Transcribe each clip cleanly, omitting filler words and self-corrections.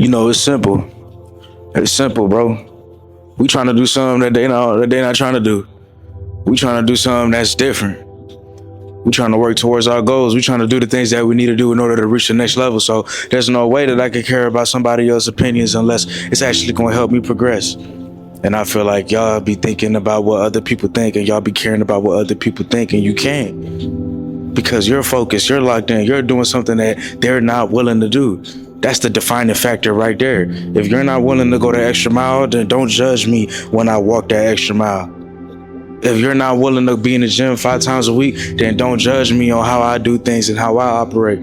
It's simple. It's simple, bro. We trying to do something that they not trying to do. We trying to do something that's different. We trying to work towards our goals. We trying to do the things that we need to do in order to reach the next level. So there's no way that I could care about somebody else's opinions unless it's actually going to help me progress. And I feel like y'all be thinking about what other people think, and y'all be caring about what other people think, and you can't, because you're focused, you're locked in, you're doing something that they're not willing to do. That's the defining factor right there. If you're not willing to go the extra mile, then don't judge me when I walk that extra mile. If you're not willing to be in the gym 5 times a week, then don't judge me on how I do things and how I operate.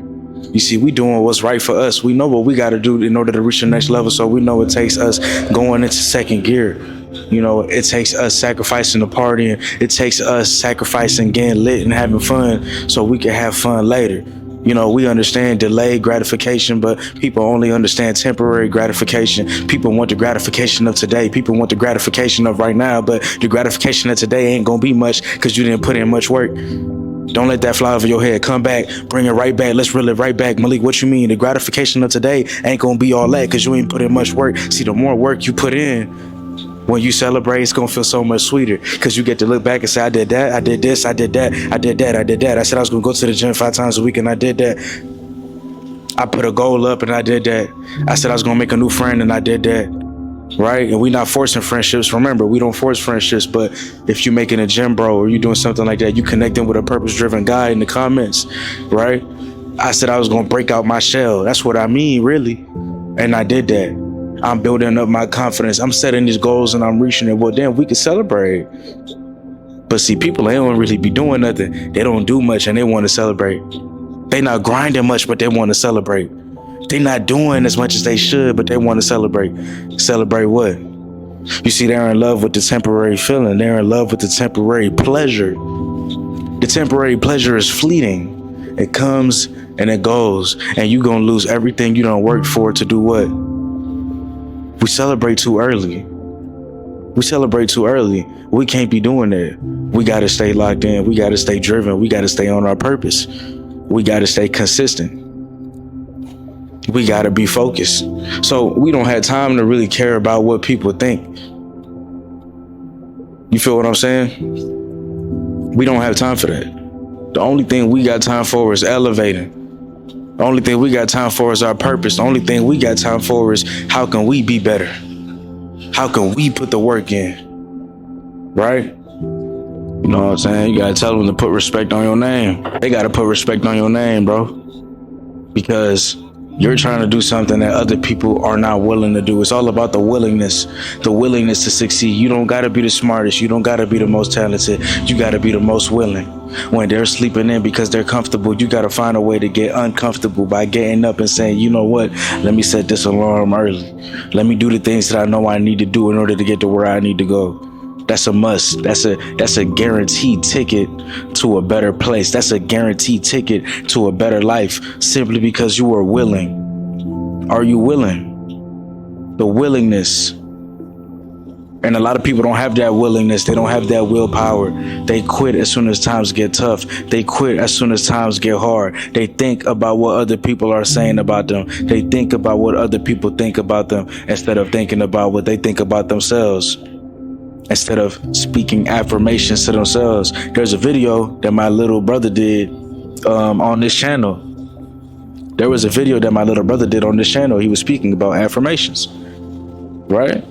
You see, we doing what's right for us. We know what we got to do in order to reach the next level. So we know it takes us going into second gear. It takes us sacrificing the partying. It takes us sacrificing getting lit and having fun so we can have fun later. We understand delayed gratification, but people only understand temporary gratification. People want the gratification of today. People want the gratification of right now, but the gratification of today ain't gonna be much because you didn't put in much work. Don't let that fly over your head. Come back, bring it right back. Let's reel it right back. Malik, what you mean? The gratification of today ain't gonna be all that because you ain't put in much work. See, the more work you put in, when you celebrate, it's gonna feel so much sweeter because you get to look back and say, I did that, I did this, I did that, I did that, I did that. I said I was gonna go to the gym 5 times a week and I did that. I put a goal up and I did that. I said I was gonna make a new friend and I did that. Right? And we not forcing friendships. Remember, we don't force friendships, but if you making a gym bro or you doing something like that, you connecting with a purpose-driven guy in the comments, right? I said I was gonna break out my shell. That's what I mean, really. And I did that. I'm building up my confidence. I'm setting these goals and I'm reaching it. Well, then we can celebrate. But see, people, they don't really be doing nothing. They don't do much and they want to celebrate. They not grinding much, but they want to celebrate. They not doing as much as they should, but they want to celebrate. Celebrate what? You see, they're in love with the temporary feeling. They're in love with the temporary pleasure. The temporary pleasure is fleeting. It comes and it goes. And you're going to lose everything you don't work for to do what? We celebrate too early. We celebrate too early. We can't be doing that. We got to stay locked in. We got to stay driven. We got to stay on our purpose. We got to stay consistent. We got to be focused. So we don't have time to really care about what people think. You feel what I'm saying? We don't have time for that. The only thing we got time for is elevating. The only thing we got time for is our purpose. The only thing we got time for is how can we be better? How can we put the work in? Right? You know what I'm saying? You gotta tell them to put respect on your name. They gotta put respect on your name, bro. Because you're trying to do something that other people are not willing to do. It's all about the willingness to succeed. You don't gotta be the smartest. You don't gotta be the most talented. You gotta be the most willing. When they're sleeping in because they're comfortable, you gotta find a way to get uncomfortable by getting up and saying, you know what? Let me set this alarm early. Let me do the things that I know I need to do in order to get to where I need to go. That's a must. That's a guaranteed ticket to a better place. That's a guaranteed ticket to a better life simply because you are willing. Are you willing? The willingness. And a lot of people don't have that willingness. They don't have that willpower. They quit as soon as times get tough. They quit as soon as times get hard. They think about what other people are saying about them. They think about what other people think about them instead of thinking about what they think about themselves. Instead of speaking affirmations to themselves. There's a video that my little brother did on this channel. There was a video that my little brother did on this channel. He was speaking about affirmations, right?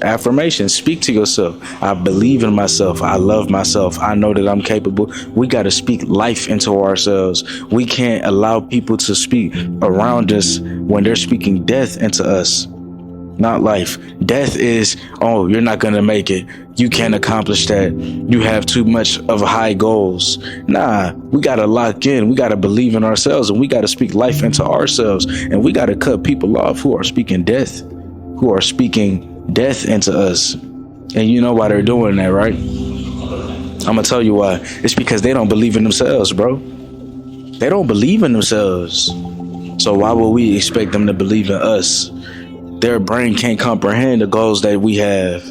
Affirmations. Speak to yourself. I believe in myself. I love myself. I know that I'm capable. We got to speak life into ourselves. We can't allow people to speak around us when they're speaking death into us. Not life. Death is, oh, you're not going to make it. You can't accomplish that. You have too much of high goals. Nah, we got to lock in. We got to believe in ourselves and we got to speak life into ourselves. And we got to cut people off who are speaking death, who are speaking death into us. And you know why they're doing that, right? I'm going to tell you why. It's because they don't believe in themselves, bro. They don't believe in themselves. So why would we expect them to believe in us? Their brain can't comprehend the goals that we have.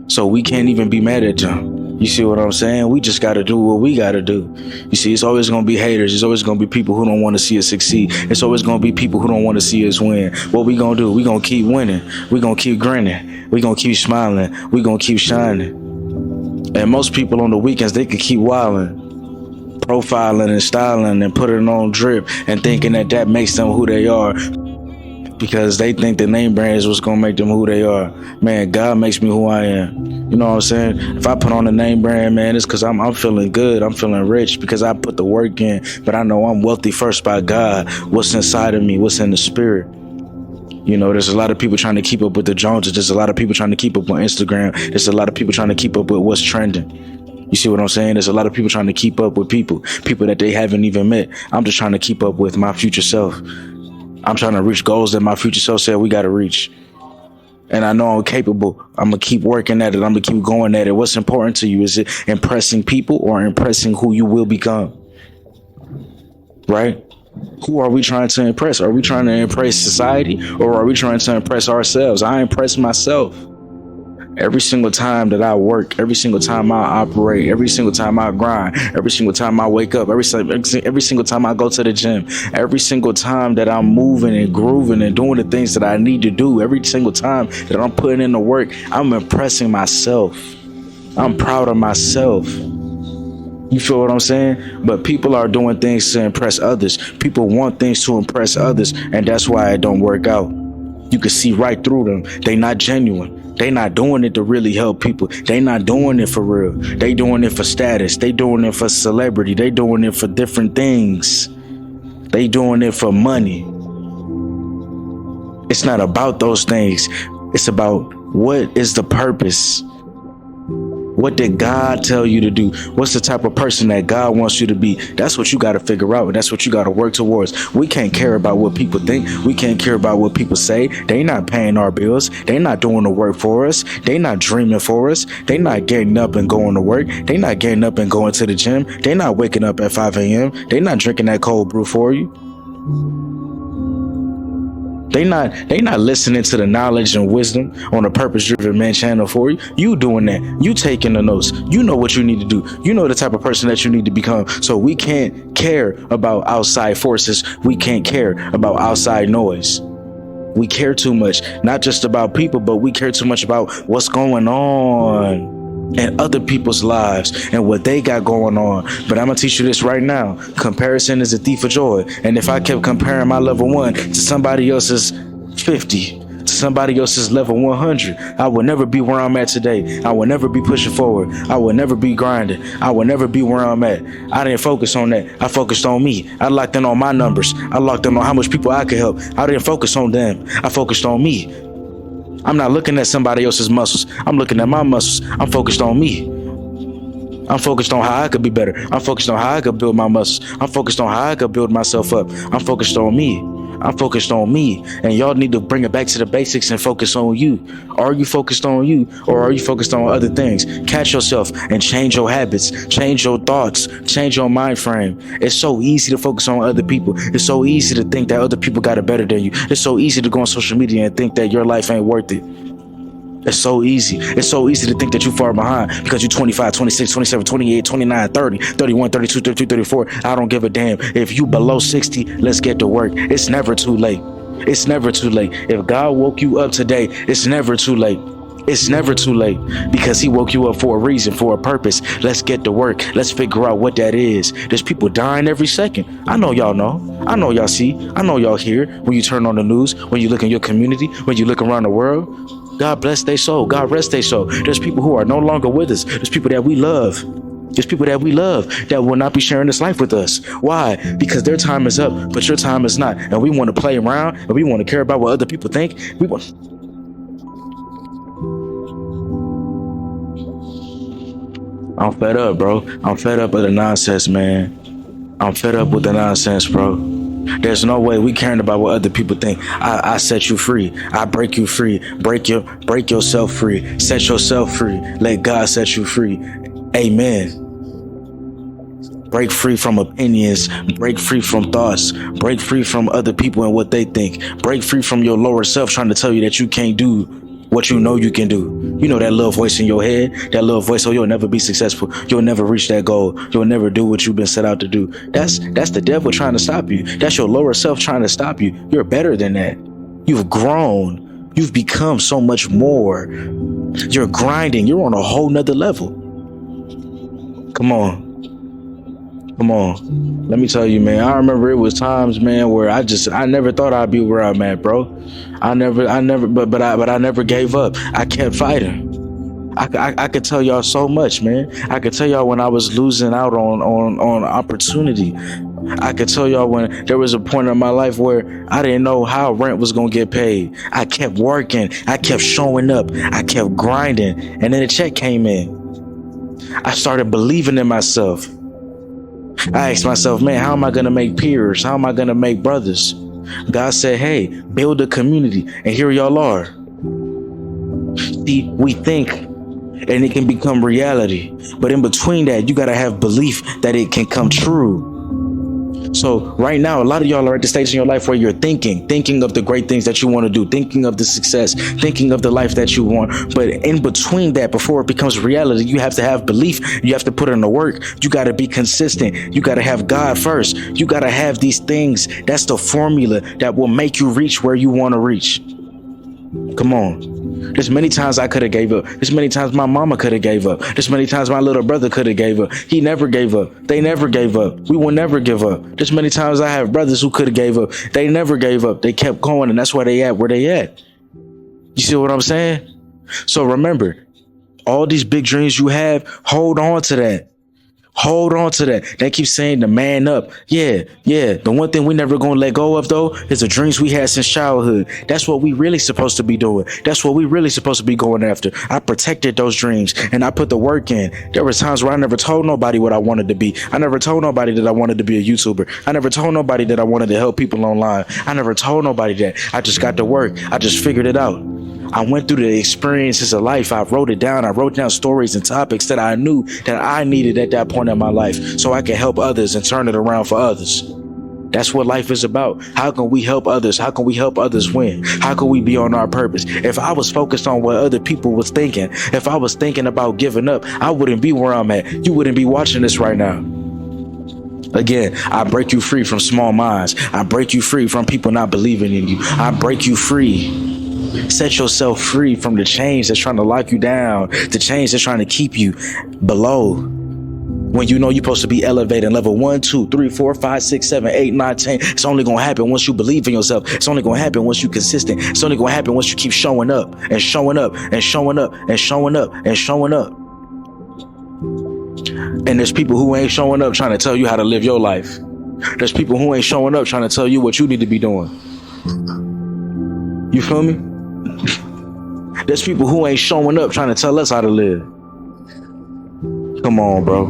So we can't even be mad at them. You see what I'm saying? We just got to do what we got to do. You see, it's always going to be haters. It's always going to be people who don't want to see us succeed. It's always going to be people who don't want to see us win. What we going to do? We going to keep winning. We going to keep grinning. We going to keep smiling. We going to keep shining. And most people on the weekends, they could keep wilding, profiling and styling and putting on drip and thinking that makes them who they are, because they think the name brand is what's gonna make them who they are. Man, God makes me who I am. You know what I'm saying? If I put on the name brand, man, it's because I'm feeling good. I'm feeling rich because I put the work in. But I know I'm wealthy first by God. What's inside of me? What's in the spirit? You know, there's a lot of people trying to keep up with the Joneses. There's a lot of people trying to keep up on Instagram. There's a lot of people trying to keep up with what's trending. You see what I'm saying? There's a lot of people trying to keep up with people that they haven't even met. I'm just trying to keep up with my future self. I'm trying to reach goals that my future self said we got to reach. And I know I'm capable. I'm going to keep working at it. I'm going to keep going at it. What's important to you? Is it impressing people or impressing who you will become? Right? Who are we trying to impress? Are we trying to impress society, or are we trying to impress ourselves? I impress myself. Every single time that I work, every single time I operate, every single time I grind, every single time I wake up, every single time I go to the gym, every single time that I'm moving and grooving and doing the things that I need to do, every single time that I'm putting in the work, I'm impressing myself. I'm proud of myself. You feel what I'm saying? But people are doing things to impress others. People want things to impress others, and that's why it don't work out. You can see right through them. They not genuine. They not doing it to really help people. They not doing it for real. They doing it for status. They doing it for celebrity. They doing it for different things. They doing it for money. It's not about those things. It's about what is the purpose. What did God tell you to do? What's the type of person that God wants you to be? That's what you got to figure out, and that's what you got to work towards. We can't care about what people think. We can't care about what people say. They not paying our bills. They not doing the work for us. They not dreaming for us. They not getting up and going to work. They not getting up and going to the gym. They not waking up at 5 a.m. They not drinking that cold brew for you. They not listening to the knowledge and wisdom on the Purpose Driven Man channel for you. You doing that. You taking the notes. You know what you need to do. You know the type of person that you need to become. So we can't care about outside forces. We can't care about outside noise. We care too much, not just about people, but we care too much about what's going on in other people's lives and what they got going on. But I'm gonna teach you this right now. Comparison is a thief of joy. And if I kept comparing my level 1 to somebody else's 50, to somebody else's level 100, I would never be where I'm at today. I would never be pushing forward. I would never be grinding. I would never be where I'm at. I didn't focus on that. I focused on me. I locked in on my numbers. I locked in on how much people I could help. I didn't focus on them. I focused on me. I'm not looking at somebody else's muscles. I'm looking at my muscles. I'm focused on me. I'm focused on how I could be better. I'm focused on how I could build my muscles. I'm focused on how I could build myself up. I'm focused on me. I'm focused on me. And y'all need to bring it back to the basics and focus on you. Are you focused on you, or are you focused on other things? Catch yourself and change your habits, change your thoughts, change your mind frame. It's so easy to focus on other people. It's so easy to think that other people got it better than you. It's so easy to go on social media and think that your life ain't worth it. It's so easy. It's so easy to think that you're far behind because you're 25, 26, 27, 28, 29, 30, 31, 32, 33, 34. I don't give a damn. If you below 60, let's get to work. It's never too late. It's never too late. If God woke you up today, it's never too late. It's never too late because he woke you up for a reason, for a purpose. Let's get to work. Let's figure out what that is. There's people dying every second. I know y'all know. I know y'all see. I know y'all hear when you turn on the news, when you look in your community, when you look around the world. God bless their soul. God rest their soul. There's people who are no longer with us. There's people that we love. There's people that we love that will not be sharing this life with us. Why? Because their time is up, but your time is not. And we want to play around and we want to care about what other people think. I'm fed up, bro. I'm fed up with the nonsense, man. I'm fed up with the nonsense, bro. There's no way we caring about what other people think. I set you free. I break you free. Break yourself free. Set yourself free. Let God set you free. Amen. Break free from opinions. Break free from thoughts. Break free from other people and what they think. Break free from your lower self trying to tell you that you can't do what you know you can do. You know that little voice in your head, that little voice, oh, you'll never be successful. You'll never reach that goal. You'll never do what you've been set out to do. That's the devil trying to stop you. That's your lower self trying to stop you. You're better than that. You've grown. You've become so much more. You're grinding. You're on a whole nother level. Come on. Come on. Let me tell you, man, I remember it was times, man, where I never thought I'd be where I'm at, bro. I never gave up. I kept fighting. I could tell y'all so much, man. I could tell y'all when I was losing out on opportunity. I could tell y'all when there was a point in my life where I didn't know how rent was going to get paid. I kept working. I kept showing up. I kept grinding. And then the check came in. I started believing in myself. I asked myself, man, how am I going to make peers? How am I going to make brothers? God said, hey, build a community. And here y'all are. See, we think and it can become reality. But in between that, you got to have belief that it can come true. So right now, a lot of y'all are at the stage in your life where you're thinking of the great things that you want to do, thinking of the success, thinking of the life that you want. But in between that, before it becomes reality, you have to have belief. You have to put in the work. You got to be consistent. You got to have God first. You got to have these things. That's the formula that will make you reach where you want to reach. Come on. There's many times I could have gave up. There's many times my mama could have gave up. There's many times my little brother could have gave up. He never gave up. They never gave up. We will never give up. There's many times I have brothers who could have gave up. They never gave up. They kept going, and that's why they at where they at. You see what I'm saying? So remember, all these big dreams you have, hold on to that. Hold on to that. They keep saying the man up. Yeah. The one thing we never gonna let go of, though, is the dreams we had since childhood. That's what we really supposed to be doing. That's what we really supposed to be going after. I protected those dreams and I put the work in. There were times where I never told nobody what I wanted to be. I never told nobody that I wanted to be a YouTuber. I never told nobody that I wanted to help people online. I never told nobody that. I just got to work. I just figured it out. I went through the experiences of life. I wrote it down. I wrote down stories and topics that I knew that I needed at that point in my life so I could help others and turn it around for others. That's what life is about. How can we help others? How can we help others win? How can we be on our purpose? If I was focused on what other people was thinking, if I was thinking about giving up, I wouldn't be where I'm at. You wouldn't be watching this right now. Again, I break you free from small minds. I break you free from people not believing in you. I break you free. Set yourself free from the chains that's trying to lock you down, the chains that's trying to keep you below. When you know you're supposed to be elevating level 1, 2, 3, 4, 5, 6, 7, 8, 9, 10. It's only going to happen once you believe in yourself. It's only going to happen once you're consistent. It's only going to happen once you keep showing up and showing up and showing up and showing up and showing up. And there's people who ain't showing up trying to tell you how to live your life. There's people who ain't showing up trying to tell you what you need to be doing. You feel me? There's people who ain't showing up trying to tell us how to live. Come on, bro.